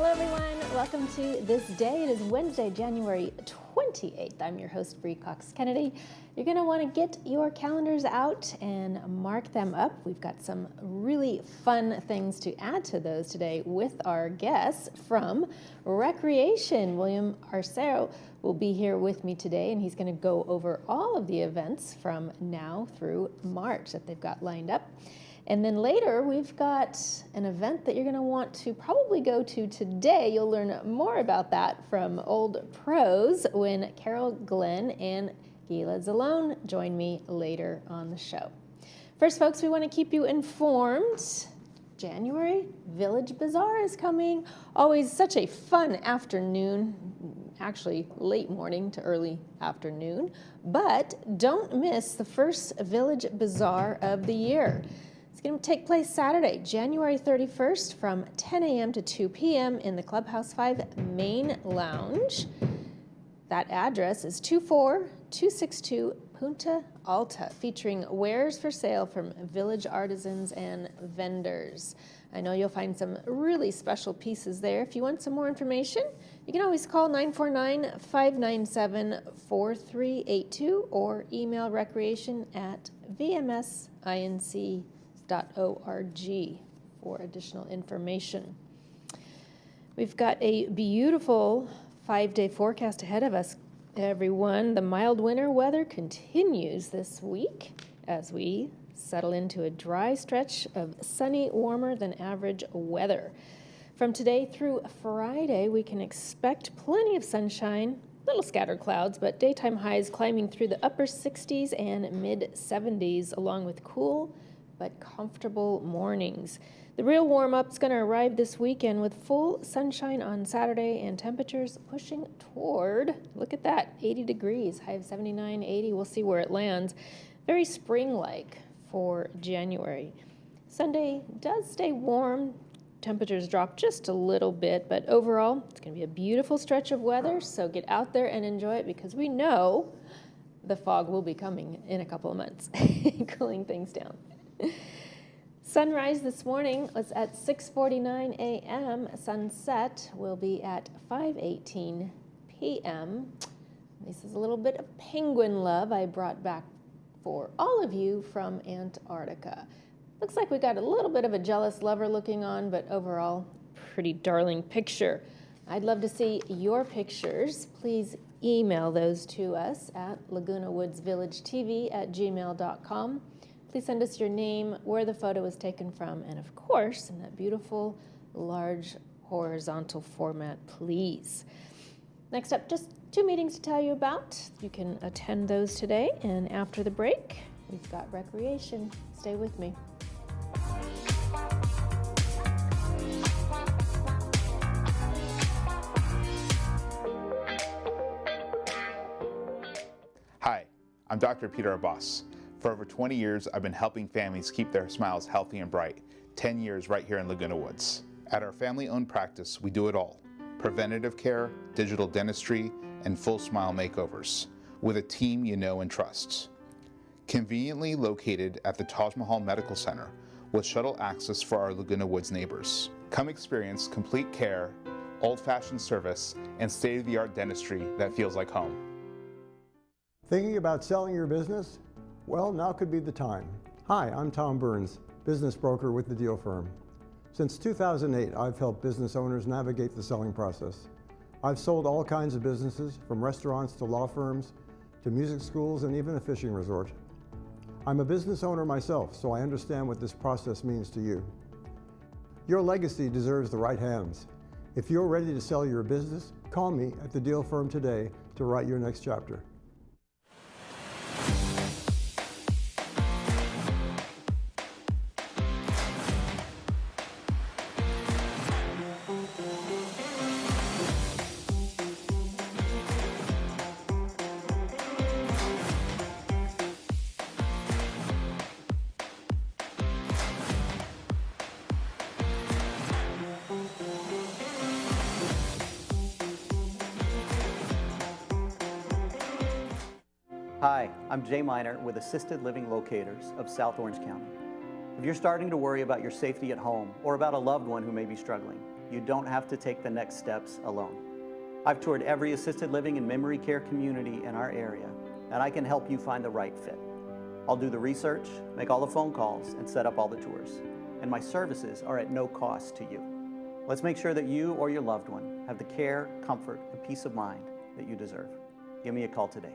Hello everyone, welcome to This Day. It is Wednesday, January 28th. I'm your host, Bree Cox Kennedy. You're going to want to get your calendars out and mark them up. We've got some really fun things to add to those today with our guests from Recreation. William Arcero will be here with me today, and he's going to go over all of the events from now through March that they've got lined up. And then later, we've got an event that you're going to want to probably go to today. You'll learn more about that from old pros when Carol Glenn and Gila Zalone join me later on the show. First, folks, we want to keep you informed. January Village Bazaar is coming. Always such a fun afternoon, actually late morning to early afternoon. But don't miss the first Village Bazaar of the year. It's going to take place Saturday, January 31st from 10 a.m. to 2 p.m. in the Clubhouse 5 Main Lounge. That address is 24262 Punta Alta, featuring wares for sale from village artisans and vendors. I know you'll find some really special pieces there. If you want some more information, you can always call 949-597-4382 or email recreation@vmsinc.org for additional information. We've got a beautiful 5-day forecast ahead of us, everyone. The mild winter weather continues this week as we settle into a dry stretch of sunny, warmer than average weather. From today through Friday, we can expect plenty of sunshine, little scattered clouds, but daytime highs climbing through the upper 60s and mid 70s, along with cool but comfortable mornings. The real warm-up's going to arrive this weekend with full sunshine on Saturday and temperatures pushing toward, look at that, 80 degrees, high of 79, 80. We'll see where it lands. Very spring-like for January. Sunday does stay warm. Temperatures drop just a little bit, but overall, it's going to be a beautiful stretch of weather, so get out there and enjoy it because we know the fog will be coming in a couple of months, cooling things down. Sunrise this morning was at 6:49 a.m. Sunset will be at 5:18 p.m. This is a little bit of penguin love I brought back for all of you from Antarctica. Looks like we got a little bit of a jealous lover looking on, but overall, pretty darling picture. I'd love to see your pictures. Please email those to us at lagunawoodsvillagetv@gmail.com. Please send us your name, where the photo was taken from, and of course, in that beautiful, large, horizontal format, please. Next up, just 2 meetings to tell you about. You can attend those today, and after the break, we've got Recreation. Stay with me. Hi, I'm Dr. Peter Abbas. For over 20 years, I've been helping families keep their smiles healthy and bright, 10 years right here in Laguna Woods. At our family-owned practice, we do it all: preventative care, digital dentistry, and full smile makeovers, with a team you know and trust. Conveniently located at the Taj Mahal Medical Center, with shuttle access for our Laguna Woods neighbors. Come experience complete care, old-fashioned service, and state-of-the-art dentistry that feels like home. Thinking about selling your business? Well, now could be the time. Hi, I'm Tom Burns, business broker with the Deal Firm. Since 2008, I've helped business owners navigate the selling process. I've sold all kinds of businesses, from restaurants to law firms, to music schools, and even a fishing resort. I'm a business owner myself, so I understand what this process means to you. Your legacy deserves the right hands. If you're ready to sell your business, call me at the Deal Firm today to write your next chapter. Hi, I'm Jay Miner with Assisted Living Locators of South Orange County. If you're starting to worry about your safety at home or about a loved one who may be struggling, you don't have to take the next steps alone. I've toured every assisted living and memory care community in our area, and I can help you find the right fit. I'll do the research, make all the phone calls, and set up all the tours. And my services are at no cost to you. Let's make sure that you or your loved one have the care, comfort, and peace of mind that you deserve. Give me a call today.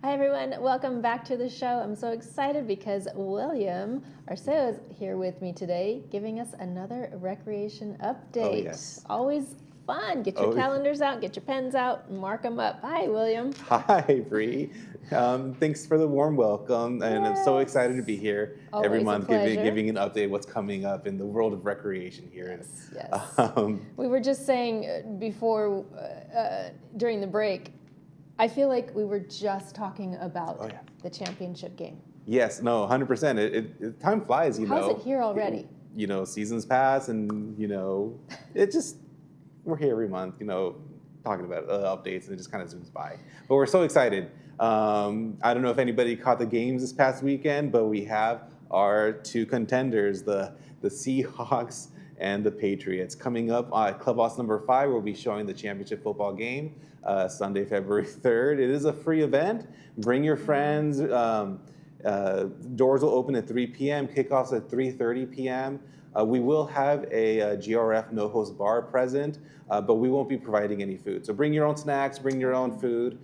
Hi everyone, welcome back to the show. I'm so excited because William Arceo is here with me today, giving us another recreation update. Oh, yes. Always fun. Get your calendars out, get your pens out, and mark them up. Hi, William. Hi, Bree. Thanks for the warm welcome, and I'm so excited to be here Always every a month, pleasure. giving an update what's coming up in the world of recreation here. Yes. We were just saying before, during the break, I feel like we were just talking about the championship game. Yes, no, 100%. Time flies, you know. How's it here already? You know, seasons pass, and you know, we're here every month, you know, talking about updates, and it just kind of zooms by. But we're so excited. I don't know if anybody caught the games this past weekend, but we have our two contenders, the Seahawks and the Patriots. Coming up at Clubhouse number 5, we'll be showing the championship football game Sunday, February 3rd. It is a free event. Bring your friends. Doors will open at 3 p.m., kickoffs at 3:30 p.m. We will have a GRF no-host bar present, but we won't be providing any food. So bring your own snacks, bring your own food,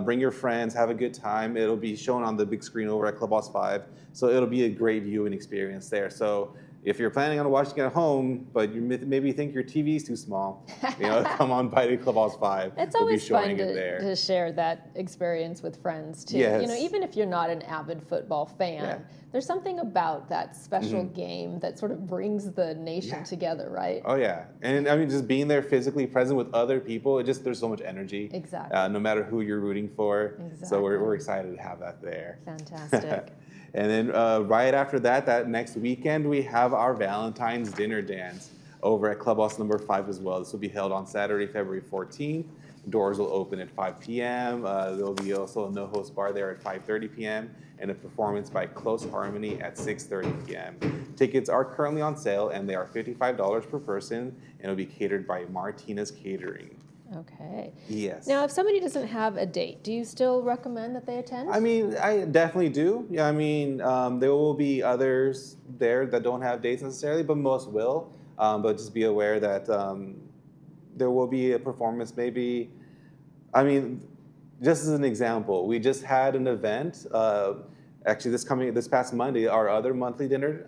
bring your friends, have a good time. It'll be shown on the big screen over at Clubhouse 5, so it'll be a great viewing experience there. So if you're planning on watching at home, but you maybe think your TV is too small, you know, come on by to Clubhouse 5. It's we'll always be showing fun it there. to share that experience with friends too. Yes. You know, even if you're not an avid football fan, there's something about that special game that sort of brings the nation together, right? Oh yeah, and I mean, just being there physically present with other people, there's so much energy. Exactly. No matter who you're rooting for. Exactly. So we're excited to have that there. Fantastic. And then right after that next weekend, we have our Valentine's dinner dance over at Clubhouse number 5 as well. This will be held on Saturday, February 14th. Doors will open at 5 p.m. There will be also a no-host bar there at 5:30 p.m. and a performance by Close Harmony at 6:30 p.m. Tickets are currently on sale, and they are $55 per person, and it'll be catered by Martinez Catering. Okay. Yes. Now, if somebody doesn't have a date, do you still recommend that they attend? I mean, I definitely do. Yeah, I mean, there will be others there that don't have dates necessarily, but most will. But just be aware that there will be a performance maybe. I mean, just as an example, we just had an event, actually this past Monday, our other monthly dinner,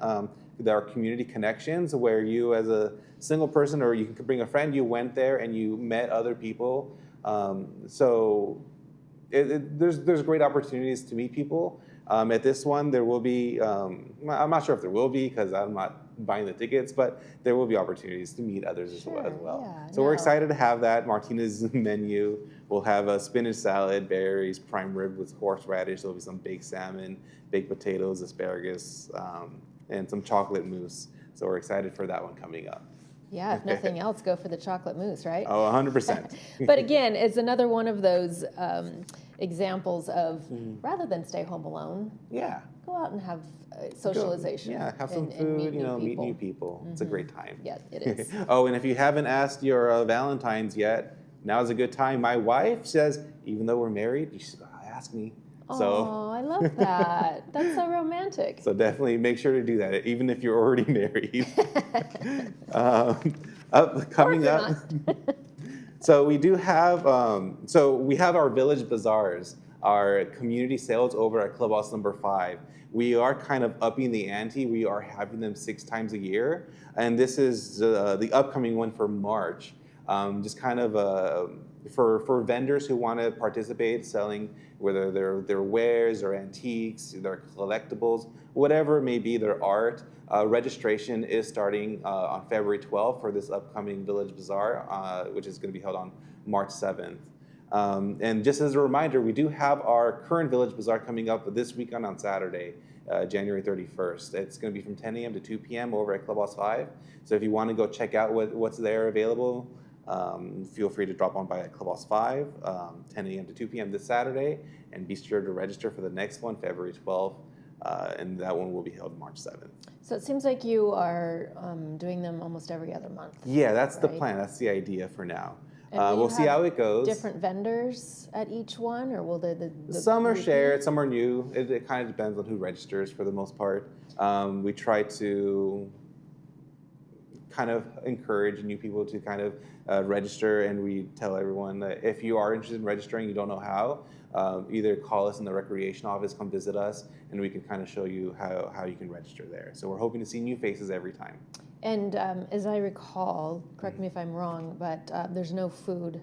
our community connections, where you as a single person, or you can bring a friend, you went there and you met other people. So there's great opportunities to meet people. At this one, there will be, I'm not sure if there will be because I'm not buying the tickets, but there will be opportunities to meet others as well. Yeah, So we're excited to have that. Martinez's menu. We'll have a spinach salad, berries, prime rib with horseradish. There'll be some baked salmon, baked potatoes, asparagus, and some chocolate mousse. So we're excited for that one coming up. Yeah, if nothing else, go for the chocolate mousse, right? Oh, 100%. But again, it's another one of those examples of rather than stay home alone, Yeah. go out and have socialization. Yeah, have some and food, meet meet new people. It's a great time. Yeah, it is. Oh, and if you haven't asked your Valentine's yet, now's a good time. My wife says, even though we're married, you should ask me. Oh, I love that. That's so romantic. So definitely make sure to do that, even if you're already married. Coming up. So we do have, we have our village bazaars, our community sales over at Clubhouse number 5. We are kind of upping the ante. We are having them 6 times a year. And this is the upcoming one for March. Just kind of for vendors who want to participate, selling whether their wares or antiques, their collectibles, whatever it may be, their art. Registration is starting on February 12th for this upcoming Village Bazaar, which is going to be held on March 7th. And just as a reminder, we do have our current Village Bazaar coming up this weekend on Saturday, January 31st. It's going to be from 10 a.m. to 2 p.m. over at Clubhouse 5. So if you want to go check out what's there available, feel free to drop on by at Clubhouse 5, 10 a.m. to 2 p.m. this Saturday, and be sure to register for the next one, February 12th, and that one will be held March 7th. So it seems like you are doing them almost every other month. Yeah, that's the right? plan. That's the idea for now. And will We'll you see have how it goes. Different vendors at each one, or will the Some are repeat? shared, some are new. It kind of depends on who registers for the most part. We try to kind of encourage new people to kind of register, and we tell everyone that if you are interested in registering, you don't know how, either call us in the recreation office, come visit us, and we can kind of show you how you can register there. So we're hoping to see new faces every time. And as I recall, correct me if I'm wrong, but there's no food.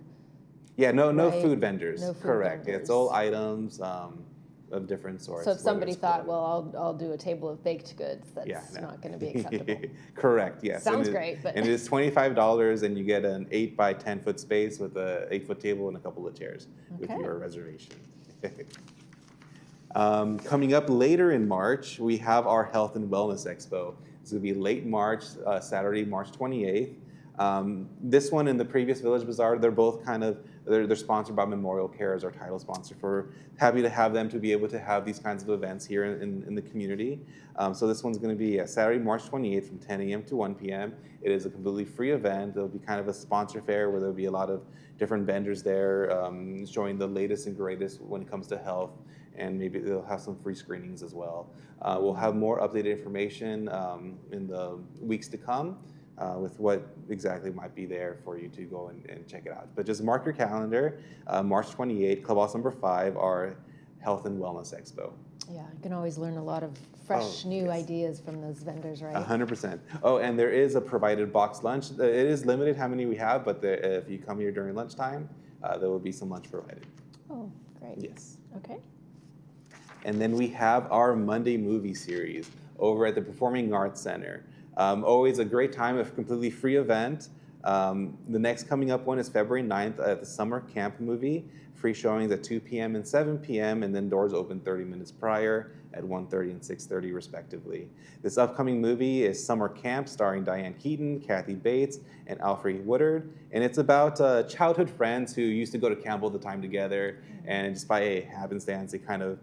Yeah, no Right. food vendors. No food Correct. vendors. It's all items of different sorts. So if whether somebody it's thought, food- well, I'll do a table of baked goods, that's Yeah, no. not going to be acceptable. Correct. Yes. Sounds And great, but and it is $25, and you get an 8 by 10 foot space with a 8-foot table and a couple of chairs with Okay. your reservation. Coming up later in March, we have our Health and Wellness Expo. It's going to be late March, Saturday, March 28th. This one and the previous Village Bazaar, they're both kind of, they're sponsored by Memorial Care as our title sponsor. For happy to have them to be able to have these kinds of events here in the community. So this one's going to be Saturday, March 28th from 10 a.m. to 1 p.m. It is a completely free event. There'll be kind of a sponsor fair where there'll be a lot of different vendors there showing the latest and greatest when it comes to health, and maybe they'll have some free screenings as well. We'll have more updated information in the weeks to come with what exactly might be there for you to go and check it out. But just mark your calendar, March 28th, Clubhouse number 5, our Health and Wellness Expo. Yeah, you can always learn a lot of fresh new yes. ideas from those vendors, right? 100%. Oh, and there is a provided box lunch. It is limited how many we have, but if you come here during lunchtime, there will be some lunch provided. Oh, great. Yes. Okay. And then we have our Monday movie series over at the Performing Arts Center. Always a great time, a completely free event. The next coming up one is February 9th at the Summer Camp Movie. Free showings at 2 p.m. and 7 p.m. and then doors open 30 minutes prior at 1:30 and 6:30 respectively. This upcoming movie is Summer Camp, starring Diane Keaton, Kathy Bates, and Alfred Woodard. And it's about childhood friends who used to go to camp all the time together, and just by a happenstance, they kind of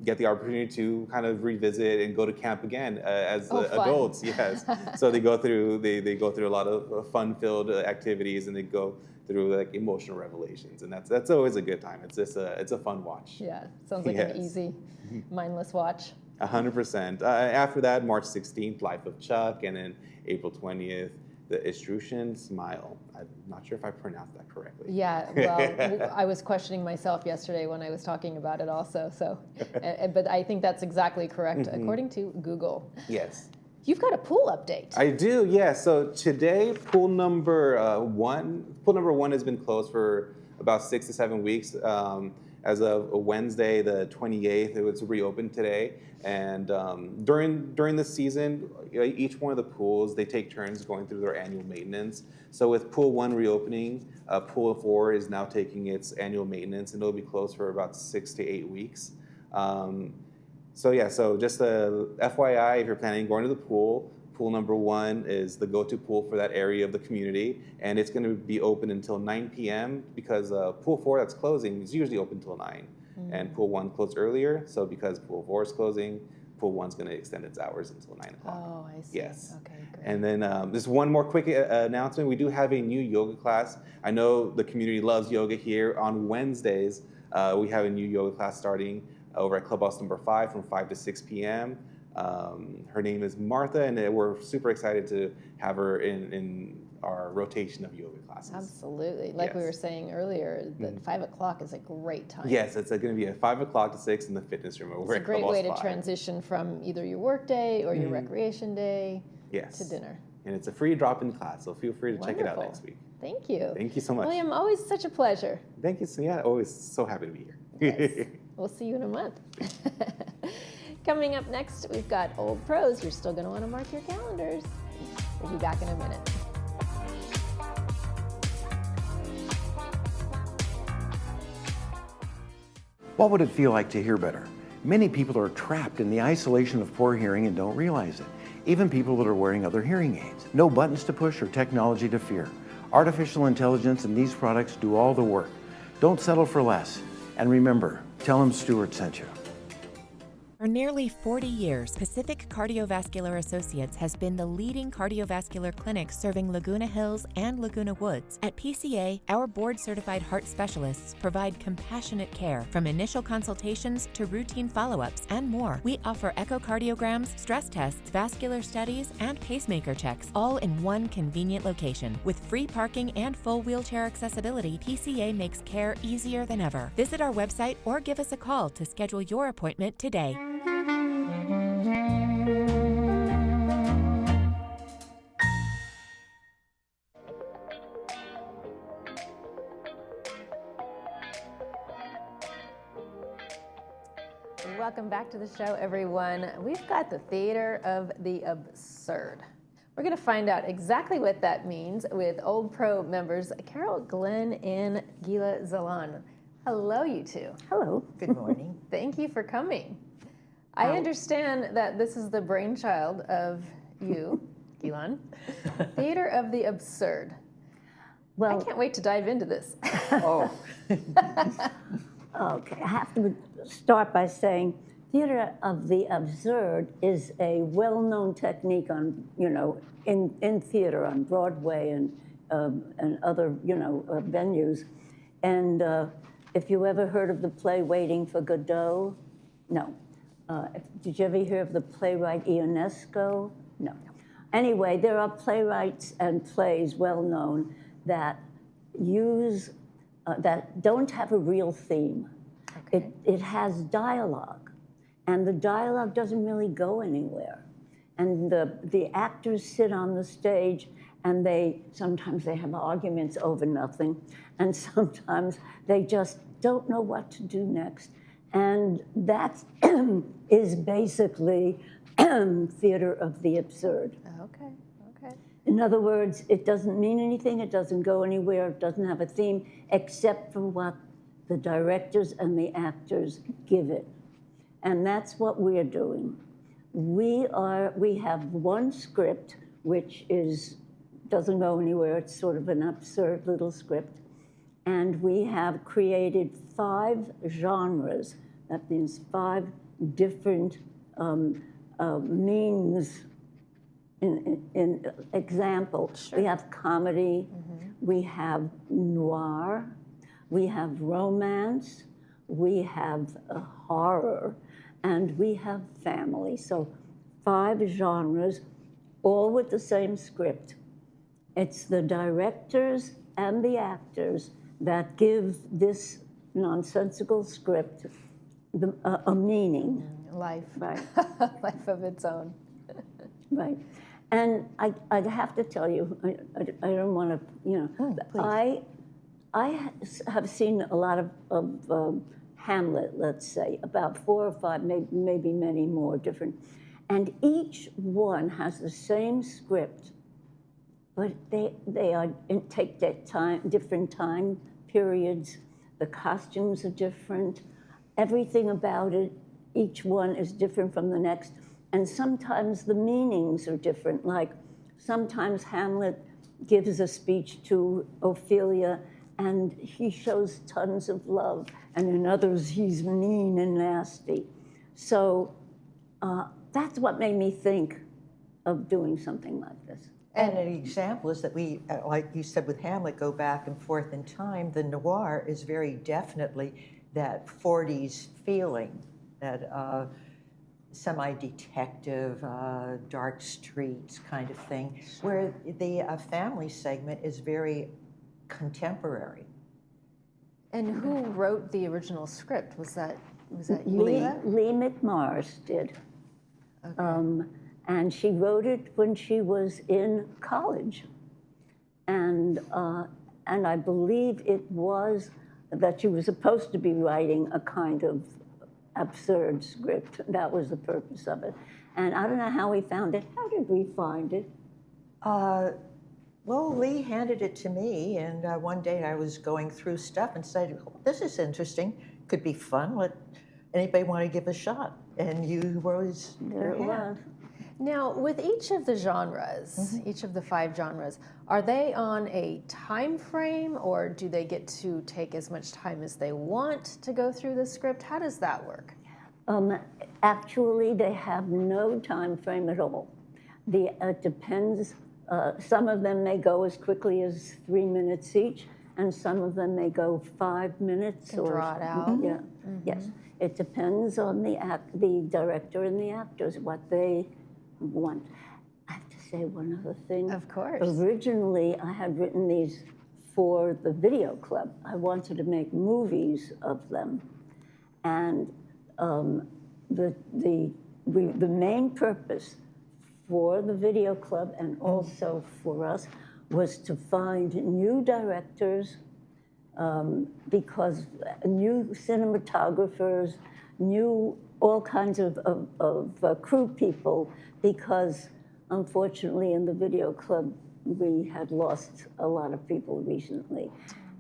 get the opportunity to kind of revisit and go to camp again as fun. adults. Yes. So they go through a lot of fun-filled activities, and they go through like emotional revelations, and that's always a good time. It's just it's a fun watch. Yeah, sounds like Yes. an easy, mindless watch. 100%. After that, March 16th, Life of Chuck, and then April 20th, the Etruscan Smile. I'm not sure if I pronounced that correctly. Yeah, well, I was questioning myself yesterday when I was talking about it also, so, but I think that's exactly correct according to Google. Yes. You've got a pool update. I do, yeah. So today, pool number one has been closed for about 6 to 7 weeks. As of Wednesday, the 28th, it was reopened today. And during the season, each one of the pools, they take turns going through their annual maintenance. So with pool 1 reopening, pool 4 is now taking its annual maintenance, and it'll be closed for about 6 to 8 weeks. So just a FYI, if you're planning on going to the pool, pool number 1 is the go-to pool for that area of the community, and it's going to be open until 9 p.m. because pool 4 that's closing is usually open until 9, and pool 1 closed earlier. So because pool 4 is closing, pool 1's going to extend its hours until 9 o'clock. Oh, I see. Yes. Okay, great. And then just one more quick announcement. We do have a new yoga class. I know the community loves yoga here. On Wednesdays, we have a new yoga class starting over at Clubhouse number 5 from 5 to 6 p.m. Her name is Martha, and we're super excited to have her in our rotation of yoga classes. Absolutely. Like we Yes. were saying earlier, that 5 o'clock is a great time. Yes, it's going to be at 5 o'clock to 6 in the fitness room over It's a at great Clubhouse way to 5. transition from either your work day or your recreation day Yes. to dinner. And it's a free drop-in class, so feel free to check it out Wonderful. next week. Thank you. Thank you so much. William, always such a pleasure. Thank you. Yeah, always so happy to be here. Yes. We'll see you in a month. Coming up next, we've got Old Pros. You're still going to want to mark your calendars. We'll be back in a minute. What would it feel like to hear better? Many people are trapped in the isolation of poor hearing and don't realize it. Even people that are wearing other hearing aids. No buttons to push or technology to fear. Artificial intelligence and these products do all the work. Don't settle for less. And remember, tell them Stuart sent you. For nearly 40 years, Pacific Cardiovascular Associates has been the leading cardiovascular clinic serving Laguna Hills and Laguna Woods. At PCA, our board-certified heart specialists provide compassionate care from initial consultations to routine follow-ups and more. We offer echocardiograms, stress tests, vascular studies, and pacemaker checks, all in one convenient location. With free parking and full wheelchair accessibility, PCA makes care easier than ever. Visit our website or give us a call to schedule your appointment today. Welcome back to the show, everyone. We've got the Theater of the Absurd. We're going to find out exactly what that means with Old Pro members Carol Glenn and Gila Zalan. Hello, you two. Hello. Good morning. Thank you for coming. I understand that this is the brainchild of you, Gilan. Theater of the Absurd. Well, I can't wait to dive into this. Oh. Okay, I have to start by saying theater of the absurd is a well-known technique on, in theater on Broadway and other, venues. And if you ever heard of the play Waiting for Godot? No. Did you ever hear of the playwright Ionesco? No. Anyway, there are playwrights and plays well known that use that don't have a real theme. Okay. It has dialogue, and the dialogue doesn't really go anywhere. And the actors sit on the stage, and sometimes they have arguments over nothing, and sometimes they just don't know what to do next. And that is basically theater of the absurd. Okay. In other words, it doesn't mean anything, it doesn't go anywhere, it doesn't have a theme, except for what the directors and the actors give it. And that's what we're doing. We have one script, which doesn't go anywhere, it's sort of an absurd little script. And we have created 5 genres. That means 5 different means. In example, sure. We have comedy, we have noir, we have romance, we have horror, and we have family. So 5 genres, all with the same script. It's the directors and the actors that give this nonsensical script a meaning. Life. Right. Life of its own. Right. And I'd have to tell you, I don't want to, I have seen a lot of Hamlet, let's say, about 4 or 5, maybe many more different. And each one has the same script, but they take their time, different time periods. The costumes are different. Everything about it, each one is different from the next. And sometimes the meanings are different. Like sometimes Hamlet gives a speech to Ophelia and he shows tons of love. And in others, he's mean and nasty. So that's what made me think of doing something like this. And an example is that we, like you said with Hamlet, go back and forth in time. The noir is very definitely that 40s feeling, that semi-detective, dark streets kind of thing, where the family segment is very contemporary. And who wrote the original script? Was that Lee you? Lee McMarrs did. Okay. And she wrote it when she was in college. And I believe it was that she was supposed to be writing a kind of absurd script. That was the purpose of it. And I don't know how we found it. How did we find it? Well, Lee handed it to me, and one day I was going through stuff and said, oh, this is interesting. could be fun. Let anybody want to give a shot? And you rose There your it hand. was. Now, with each of the genres, each of the 5 genres, are they on a time frame, or do they get to take as much time as they want to go through the script? How does that work? Actually, they have no time frame at all. It depends. Some of them may go as quickly as 3 minutes each, and some of them may go 5 minutes. Can draw it out. Yeah. Yes. It depends on the director and the actors, what they want. I have to say one other thing. Of course. Originally, I had written these for the video club. I wanted to make movies of them, and the main purpose for the video club and also for us was to find new directors, because new cinematographers, new all kinds of crew people, because unfortunately in the video club we had lost a lot of people recently.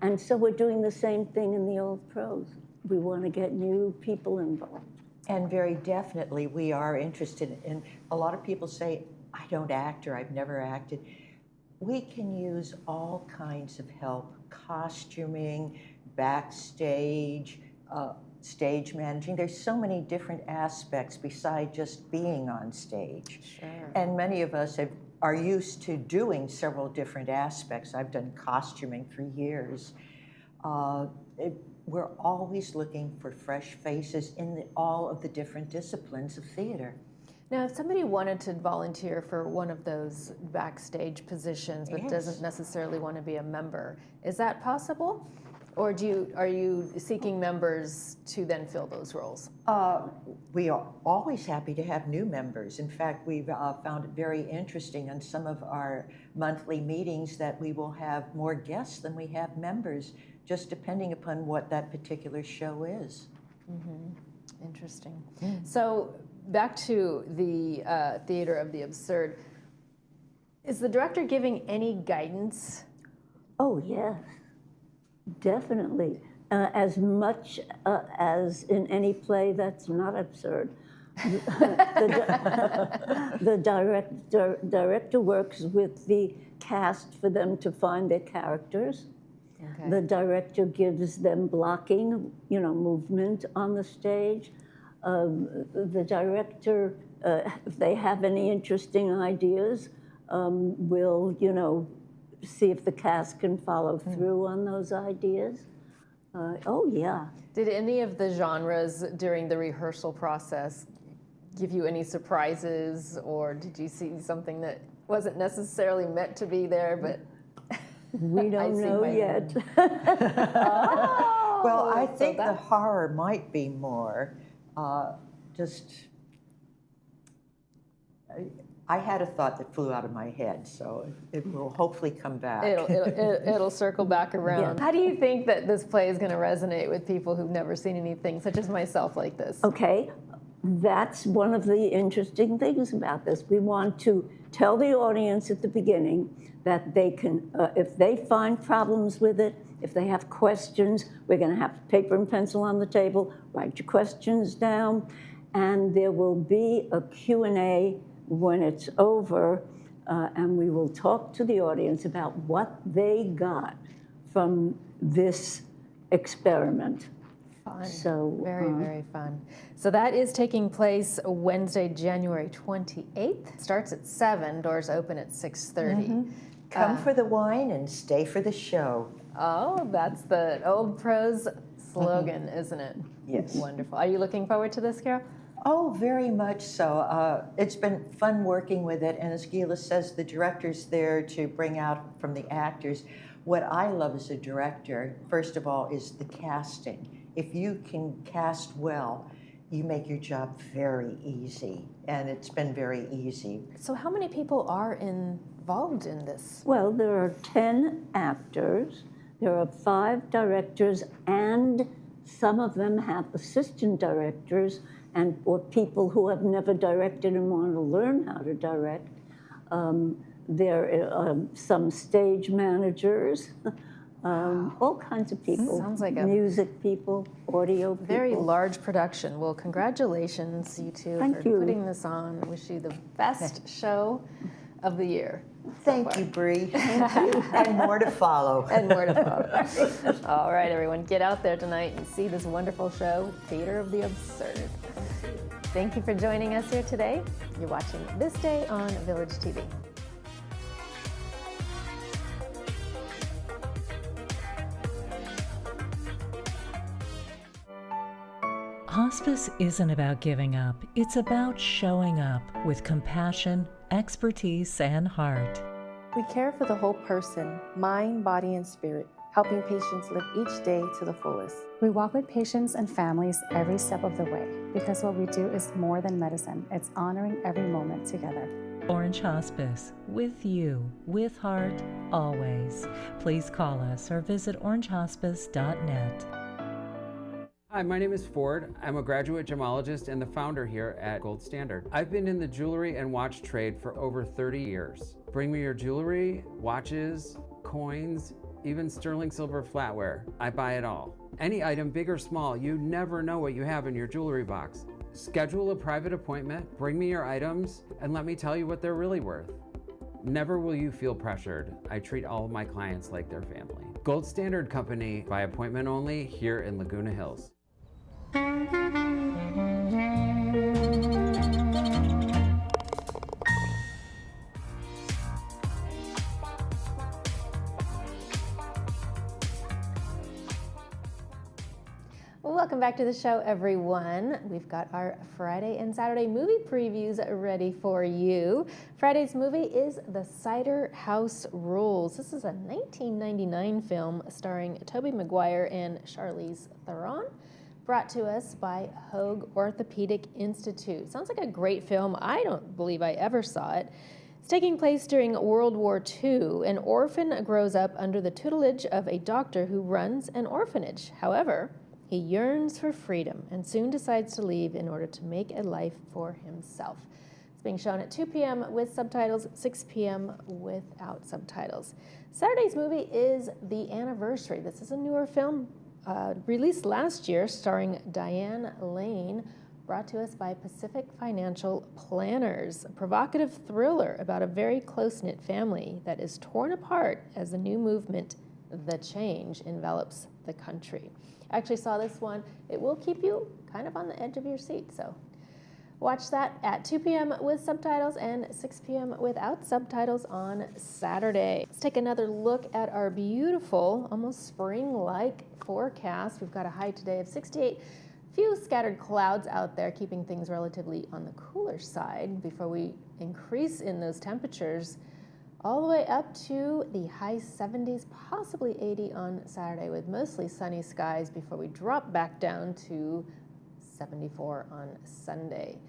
And so we're doing the same thing in the old pros. We want to get new people involved. And very definitely, we are interested in, a lot of people say, I don't act or I've never acted. We can use all kinds of help, costuming, backstage, stage managing. There's so many different aspects beside just being on stage. Sure. And many of us are used to doing several different aspects. I've done costuming for years. We're always looking for fresh faces in all of the different disciplines of theater. Now, if somebody wanted to volunteer for one of those backstage positions, but Yes. doesn't necessarily want to be a member, is that possible? Or are you seeking members to then fill those roles? We are always happy to have new members. In fact, we've found it very interesting on some of our monthly meetings that we will have more guests than we have members, just depending upon what that particular show is. Interesting. So back to the theater of the absurd. Is the director giving any guidance? Oh, yes, definitely. As much as in any play that's not absurd. The director works with the cast for them to find their characters. Okay. The director gives them blocking, movement on the stage. The director, if they have any interesting ideas, will, see if the cast can follow through on those ideas. Oh, yeah. Did any of the genres during the rehearsal process give you any surprises, or did you see something that wasn't necessarily meant to be there, but We don't know yet. Well, I so think the that- horror might be more I had a thought that flew out of my head, so it will hopefully come back. It'll circle back around. Yeah. How do you think that this play is going to resonate with people who've never seen anything such as myself like this? Okay, that's one of the interesting things about this. We want to tell the audience at the beginning that they can, if they find problems with it, if they have questions, we're going to have paper and pencil on the table, write your questions down, and there will be a Q&A when it's over, and we will talk to the audience about what they got from this experiment. Fun. So, very, very fun. So that is taking place Wednesday, January 28th. Starts at 7, doors open at 6:30. Come for the wine and stay for the show. Oh, that's the old pros slogan, isn't it? Yes. Wonderful. Are you looking forward to this, Carol? Oh, very much so. It's been fun working with it, and as Gila says, the director's there to bring out from the actors. What I love as a director, first of all, is the casting. If you can cast well, you make your job very easy, and it's been very easy. So how many people are involved in this? Well, there are 10 actors, there are 5 directors, and some of them have assistant directors or people who have never directed and want to learn how to direct. There are some stage managers, all kinds of people. Sounds like a music people, audio people. very large production. Well, congratulations, you two, Thank for you. putting this on. Wish you the best show of the year. Thank you, Bree. And more to follow. And more to follow. All right, everyone, get out there tonight and see this wonderful show, Theater of the Absurd. Thank you for joining us here today. You're watching This Day on Village TV. Hospice isn't about giving up. It's about showing up with compassion, expertise, and heart. We care for the whole person, mind, body, and spirit, helping patients live each day to the fullest. We walk with patients and families every step of the way because what we do is more than medicine. It's honoring every moment together. Orange Hospice, with you, with heart, always. Please call us or visit orangehospice.net. Hi, my name is Ford. I'm a graduate gemologist and the founder here at Gold Standard. I've been in the jewelry and watch trade for over 30 years. Bring me your jewelry, watches, coins, even sterling silver flatware. I buy it all. Any item, big or small, you never know what you have in your jewelry box. Schedule a private appointment, bring me your items, and let me tell you what they're really worth. Never will you feel pressured. I treat all of my clients like their family. Gold Standard Company, by appointment only, here in Laguna Hills. Welcome back to the show, everyone. We've got our Friday and Saturday movie previews ready for you. Friday's movie is The Cider House Rules. This is a 1999 film starring Tobey Maguire and Charlize Theron, brought to us by Hoag Orthopedic Institute. Sounds like a great film. I don't believe I ever saw it. It's taking place during World War II. An orphan grows up under the tutelage of a doctor who runs an orphanage. However, he yearns for freedom and soon decides to leave in order to make a life for himself. It's being shown at 2 p.m. with subtitles, 6 p.m. without subtitles. Saturday's movie is The Anniversary. This is a newer film released last year starring Diane Lane, brought to us by Pacific Financial Planners. A provocative thriller about a very close-knit family that is torn apart as the new movement, The Change, envelops the country. I actually saw this one. It will keep you kind of on the edge of your seat, so watch that at 2 p.m. with subtitles and 6 p.m. without subtitles on Saturday. Let's take another look at our beautiful, almost spring-like forecast. We've got a high today of 68. Few scattered clouds out there, keeping things relatively on the cooler side before we increase in those temperatures all the way up to the high 70s, possibly 80 on Saturday, with mostly sunny skies before we drop back down to 74 on Sunday.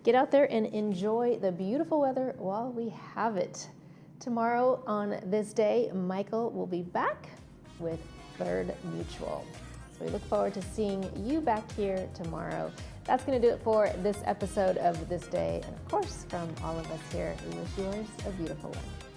Get out there and enjoy the beautiful weather while we have it. Tomorrow on This Day, Michael will be back with Third Mutual. So we look forward to seeing you back here tomorrow. That's going to do it for this episode of This Day. And of course, from all of us here, we wish yours a beautiful one.